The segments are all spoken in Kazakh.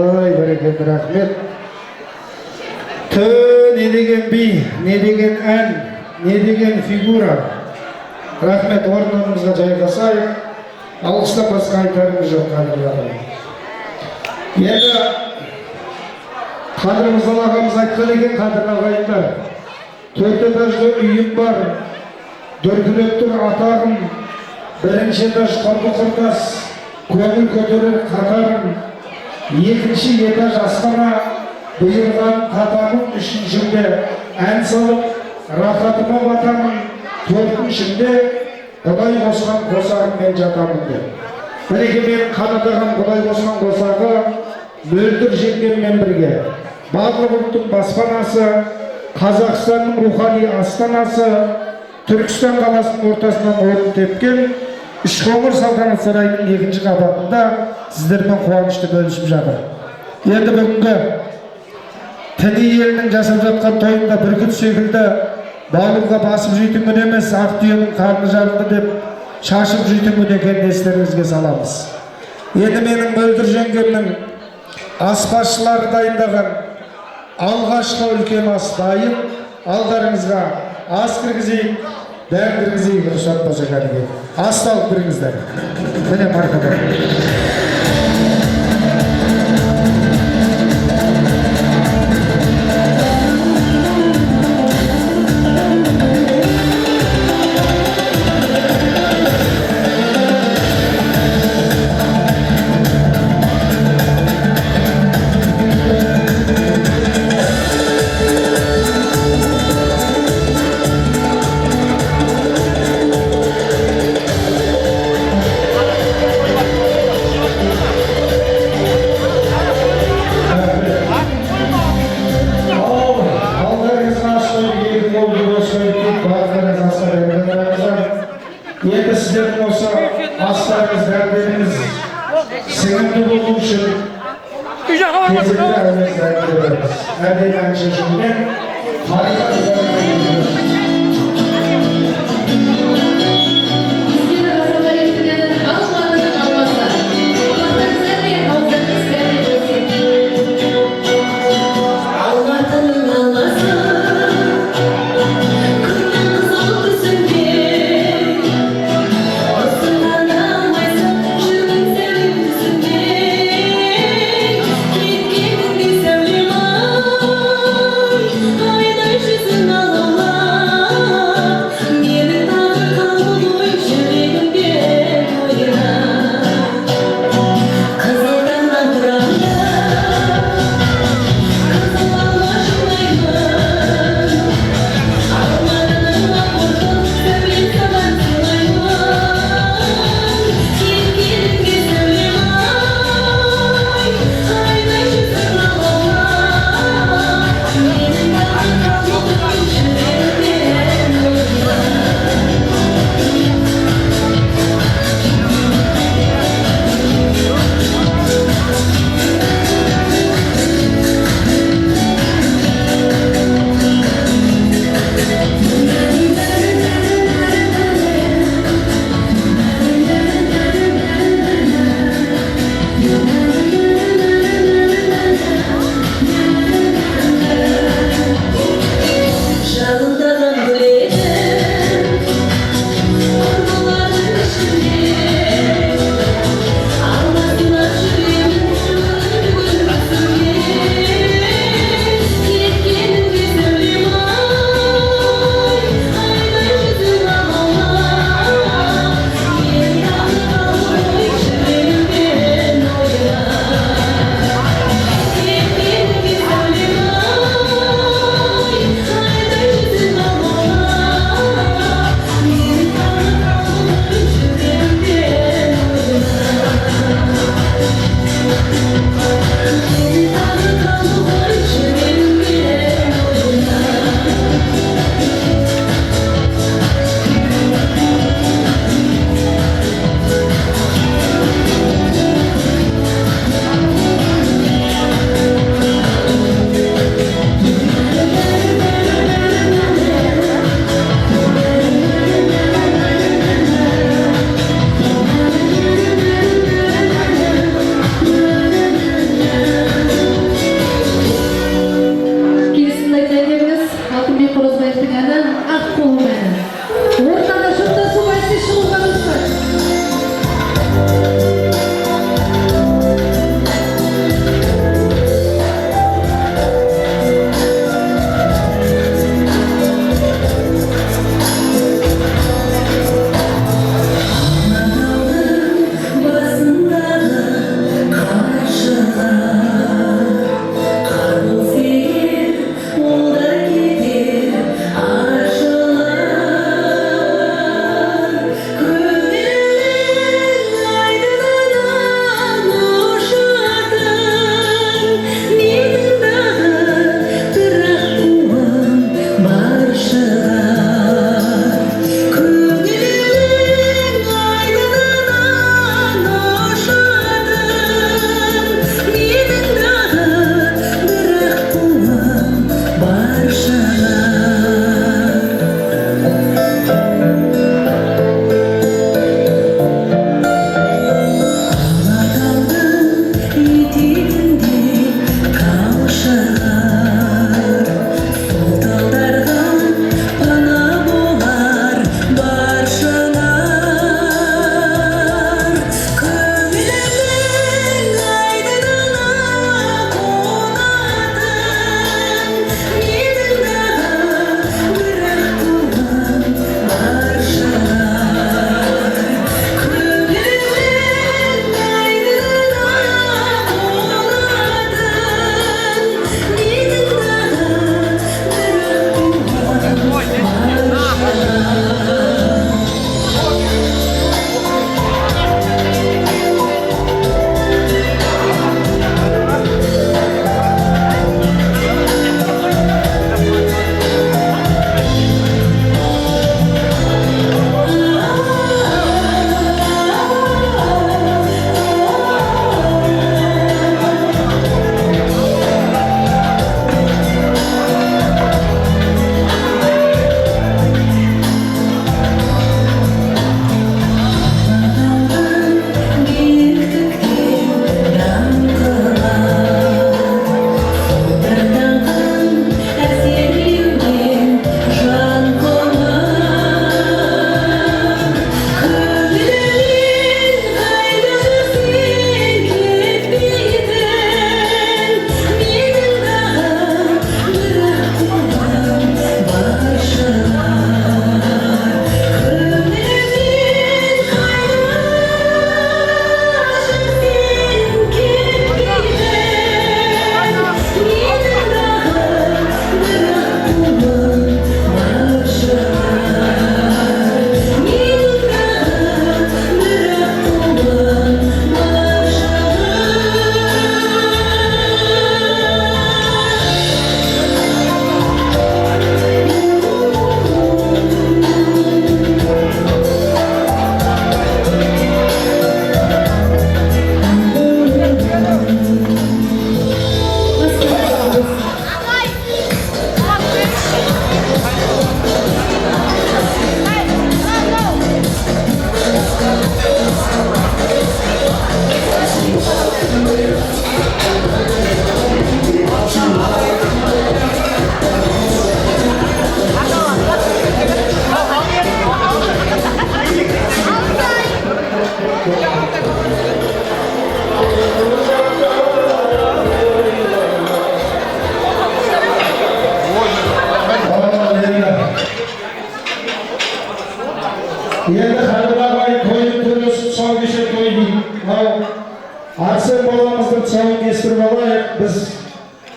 Ой, бәрекелді, рахмет. Не деген би, не деген ән, не деген фигура. Рахмет, орнымызға жайғасайық. Алғыстан басқа айтарымыз жоқ, қадірлі. Енді Қадыр Мырзалы ағамыз айтқан екен, қадірлі ағайындар. 4 этажды үйім бар, дүркілеп тұр атағым, бірінші этаж құрбы-құрдас, көңіл көтерер қатарым, екінші этаж асқана, бұйырған қатамын, үшіншінде ән салып, рахатыма батамын, төртіншінде Құдай қосқан қосағыммен жатамын деп. Мінекей менің қанатаған Құдай қосқан қосағы мөлдір жеңгеммен бірге. Барлық ұлттың баспанасы, Қазақстанның рухани астанасы, Түркістан қаласының ортасынан орын тепкен Үшқоңыр салтанат сарайының 2-ші қабатында сіздермен қуанышты бөлісіп жатыр. Енді бүгінгі Тіни елінің жасап жатқан тойында бүркіт секілді бауырға басып жейтін күн емес, ақ түйенің қарны жарылды деп шашып жейтін күн екенін естеріңізге саламыз. Енді менің мөлдір жеңгемнің аспазшылары дайындаған алғашқы үлкен ас дайын. Алдарыңызға ас кіргізейік, дәм кіргізейік, рұқсат болса кәдімгі. Асты алып кіріңіздер. Міне маркадар. Енді сіздердің осы астарыңыз, дәрдеріңіз сіңімді болу үшін кезекті әуез дәрдеріміз. Әдейі әнші жүнмен қариға Aydaşısın ağlar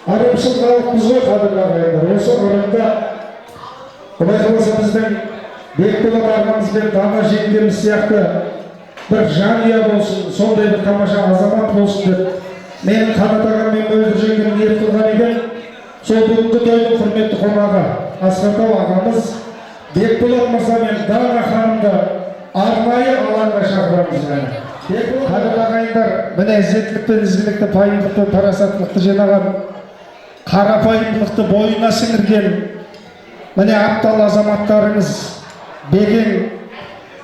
Арымшыл халықпыз ғой қадірлі ағайындар. Осы орында құдай қаласа біздің Бекболат ағамыз бен Дана жеңгеміз сияқты бір жанұя болсын, сондай бір тамаша азамат болсын деп мен Қанат ағаммен Мөлдір жеңгем ниет қылған екен. Сол бүгінгі тойдың құрметті қонағы Асқартай ағамыз Бекболат мырза мен Дана ханымды арнайы алаңға шақырамыз. Қадірлі ағайындар, міне ізеттілік пен ізгілікті, пайымдылық пен парасаттылықты жинаған, қарапайымдылықты бойына сіңірген міне аптал азаматтарымыз Беген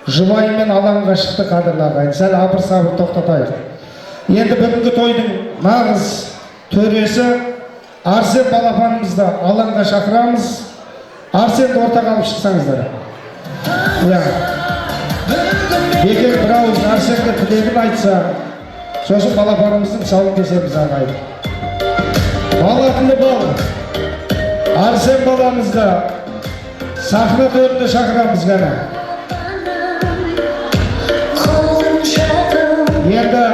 жұбайымен алаңға шықты. Қадірлі ағайын, сәл абыр-сабыр тоқтатайық. Енді бүгінгі тойдың нағыз төресі Арсен балапанымызды алаңға шақырамыз. Арсенді ортаға алып шықсаңыздар. Беген бір ауыз Арсенге тілегін айтса, сосын балапанымыздың сауын кесеміз ағайын. Бала тілі бол, Арсен баламызды сахна төрінде шақырамыз ғана. Енді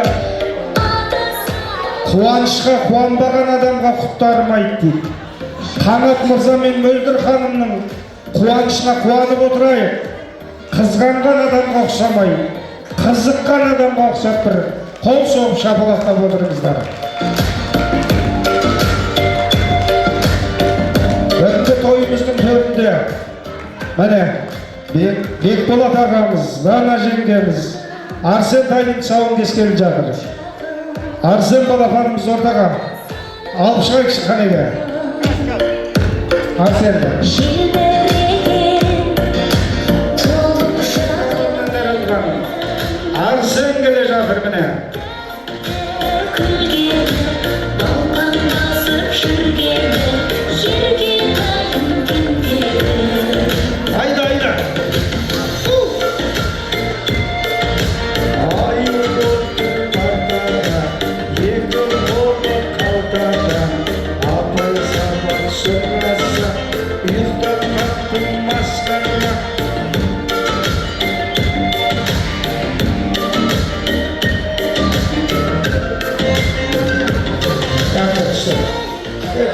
қуанышқа қуанбаған адамға құттармайды дейді. Қанат мырза мен Мөлдір ханымның қуанышына қуанып отырайық. Қызғанған адамға ұқсамай, қызыққан адамға ұқсап бір қол соғып шапалақтап отырыңыздар. Бүгінгі тойымыздың төрінде міне Бекболат ағамыз, Дана жеңгеміз, Арсен тайдың тұсауын кескелі жатыр. Арсен балапанымыз ортаға алып шығайықшы қанеге. Арсенді. Арсен келе жатыр міне.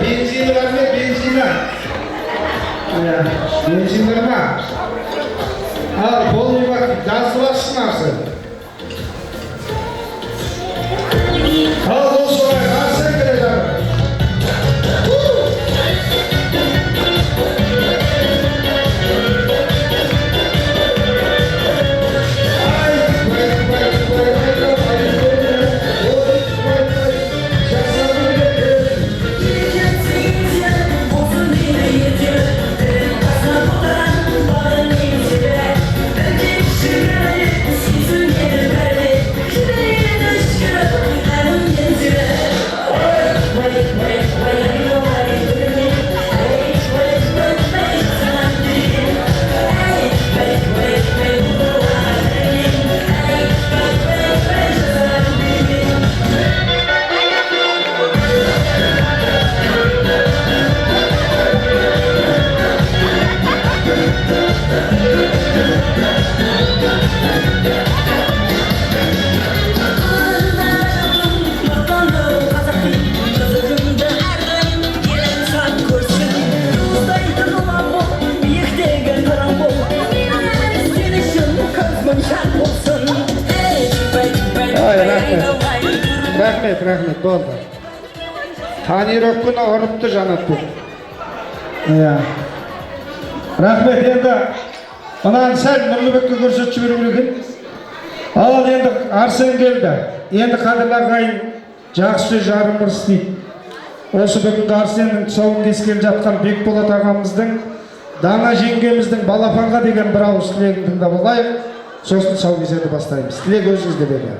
Benzini var mı? Benzini. Benzini var mı? Al, bol bir bak, gazlı varsın Arsen. Al, bol soray, Arsen geleceğim. Рахмет, болды. Танировканы ұрыпты Жанатбек. Рахмет, енді мынаны сәл Нұрлыбекке көрсетіп жіберу керек. Ал енді Арсен келді. Енді қадірлі ағайын жақсы сөз жарым ырыс дейді. Осы бүгінгі Арсеннің тұсауын кескелі жатқан Бекболат ағамыздың, Дана жеңгеміздің балапанға деген бір ауыз тілегін тыңдап алайық. Сосын тұсау кесерді бастаймыз. Тілек өзіңізде берді.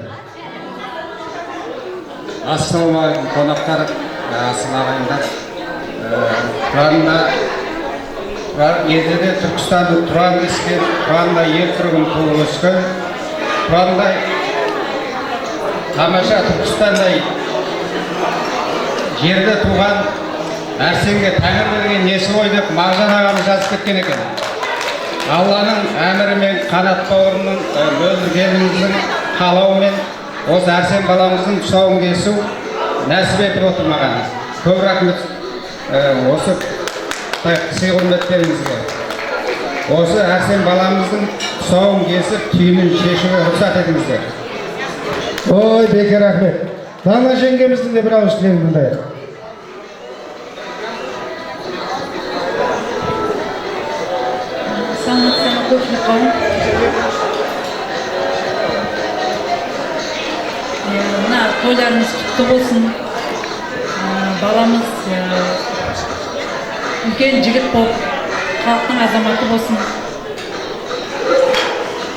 Ассалаумағалейкум қонақтар, ағайындар. Құранында ертеде Түркістанды тұран ескен, Құранында ел тұрғын туып өскен, Құранында тамаша Түркістандай жерде туған Арсенге тәңір берген несі ғой деп Мағжан ағамыз жазып кеткен екен. Алланың әмірімен Қанат бауырының Мөлдір келініміздің қалауымен осы Арсен баламыздың тұсауын кесу нәсіп етіп отыр маған. Көп рахмет осы сый құрметтеріңізге. Осы Әрсен баламыздың тұсауын кесіп, түйінін шешуге рұқсат етіңіздер. Ой, бекер рахмет. Дана жеңгеміздің де бір ауыз тілегін тыңдайық. Саңғат көпшілік қауым. Мына тойларыңыз құтты болсын. Баламыз үлкен жігіт болып, халықтың азаматы болсын.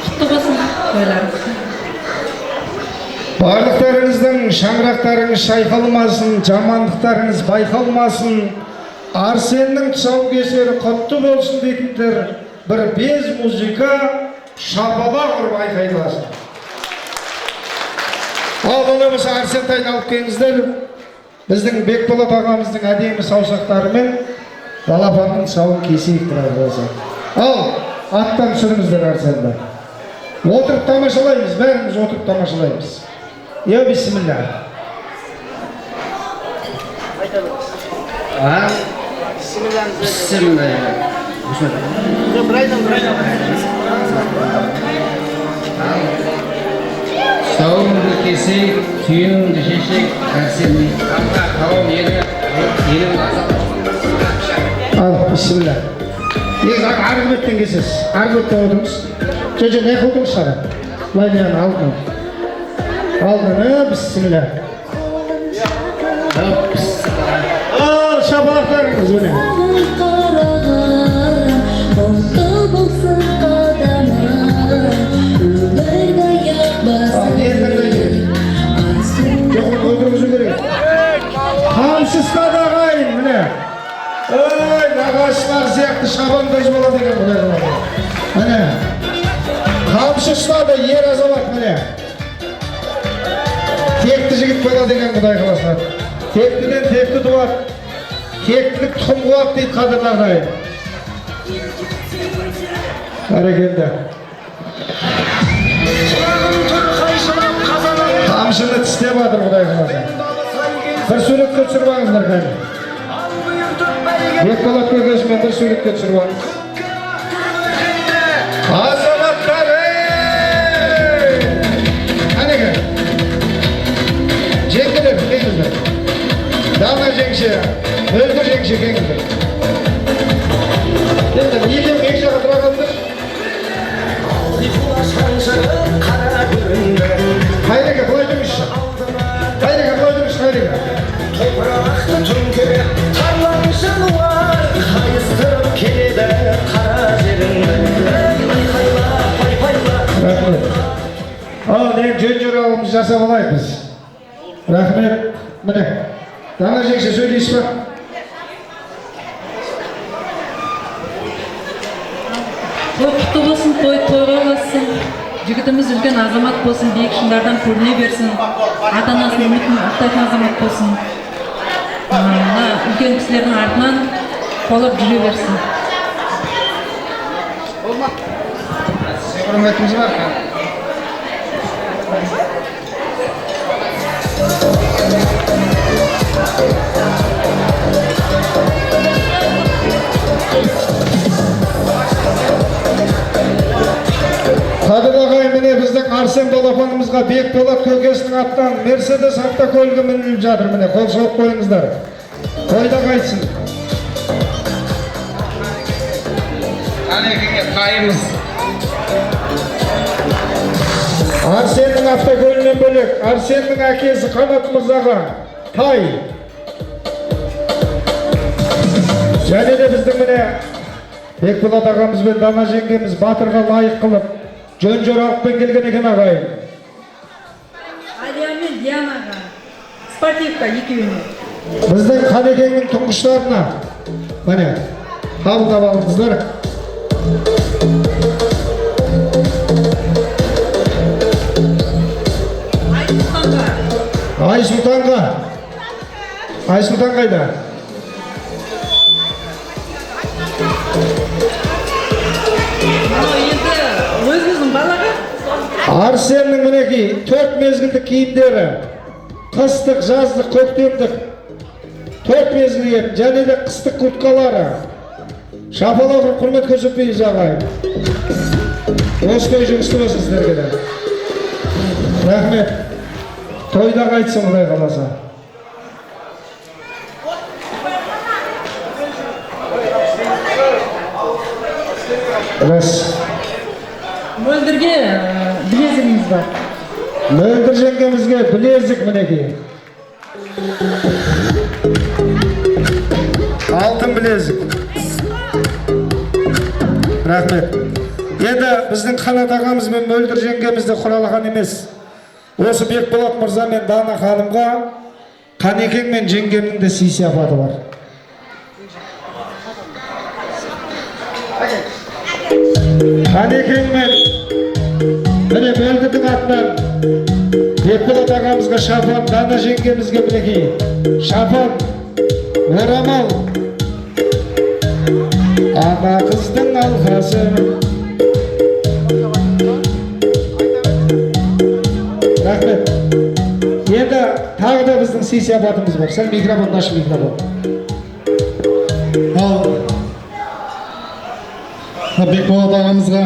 Құтты болсын тойларыңыз. Барлықтарыңыздың шаңырақтарыңыз шайқалмасын, жамандықтарыңыз байқалмасын, Арсеннің тұсаукесері құтты болсын дейтіндер бір без музыка шапалақ ұрып айқайласын. Ал болмаса Арсентайын алып келіңіздер, біздің Бекболат ағамыздың әдемі саусақтарымен балапанның тұсауын кесейік тұрар болса. Ал, аттан түсіріңіздер Арсенді. Отырып тамашалаймыз, бәріміз отырып тамашалаймыз. Я бисмилля. Бисмилля. Тұсауыңды кесейік, түйініңді шешейік, Әрсеннің қамға қауым елің Ал, бисмилля. Негіз арғы беттен кесесіз. Арғы беттен отырыңыз. Жоқ, не қылдыңыз шара? Лайнияны алдын. Алдын, бисмилля. Ал, шапалақтарыңыз өне. Қамсызға ағайын, міне. Ой, нағашылар сияқты шабандаж болады екен бұлай. Міне. Қамшы ұстады, ер азамат, міне. Текті жігіт болады екен Құдай қаласа. Тектіден текті туады. Тектілік тұқым қуады дейді қадірлі ағайын. Бәрекелді. Қамшыны тістеп жатыр Құдай қаласа. Bir suretke түсіріп кәне. Бекболат көкесімен бір суретке түсіріп алыңыз. Азаматтар, әнеге. Жеңгелер, кеңіздер. Дана жеңше, өзді жеңше кеңіздер. Енді неден кеңшеға тұрағандар? Қайреге, бұлай тұрмызшы. Қайреге, бұлай тұрмызшы, қайреге. Topraқты түнкере тарланышын var қайыстырып келеді қара жеріңді айқайла пайпайла. Рахмет. Ал, мен жөн жоралымыз жасап алайық біз. Рахмет. Міне, Дана жеңше сөйлейсіз ба? Құтты болсын, тойға болсын. Жігітіміз үлкен азамат болсын, биік шыңдардан көріне берсін. Ата-анасының үмітін ақтайтын азамат болсын. Үлкен кісілердің артынан қолып жүре берсін. Сый құрметіміз бар қа? Қадыр ағай, міне біздің Арсен балапанымызға Бекболат көкесінің аттан Мерседес автокөлігі мініліп жатыр, міне қол соғып қойыңыздар. Қойда қайтсын. Қанекеге қайымыз. Арсеннің автокөлінен бөлек, Арсеннің әкесі Қанат Мырзаға тай. Және де біздің міне Бекболат ағамыз бен Дана жеңгеміз батырға лайық қылып, жөн жоралықпен келген екен ағайын. Алия мен Дианаға спортивка екеуіне. Біздің Қанекеңнің тұңғыштарына, міне, қабылдап алыңыздар. Айсұлтанға. Айсұлтан қайда? Енді өзіміздің балаға Арсеннің мінекей 4 мезгілдік киімдері. Қыстық, жаздық, көктемдік. төрт мезгіл киетін және де қыстық курткалары шапалақ құрмет көрсетпейміз ағайын. Осындай жұмысты болсын сіздерге де. Рахмет. Тойда қайтсын Құдай қаласа. Рас. Мөлдірге білезігіміз бар. Мөлдір жеңгемізге білезік мінекей. Алтын білезік. Рахмет. Енді біздің Қанат ағамыз мен Мөлдір жеңгемізді құралаған емес. Осы Бекболат мырза мен Дана ханымға Қанекең мен жеңгемнің де сый сияпаты бар. Қанекең мен міне Мөлдірдің атынан Бекболат ағамызға шапан, Дана жеңгемізге мінекей шапан, орамал, ана қыздың алқасы. Рахмет. Енді тағы да біздің сый сияпатымыз бар. Сәл микрофон ашы, микрофон. Бекболат ағамызға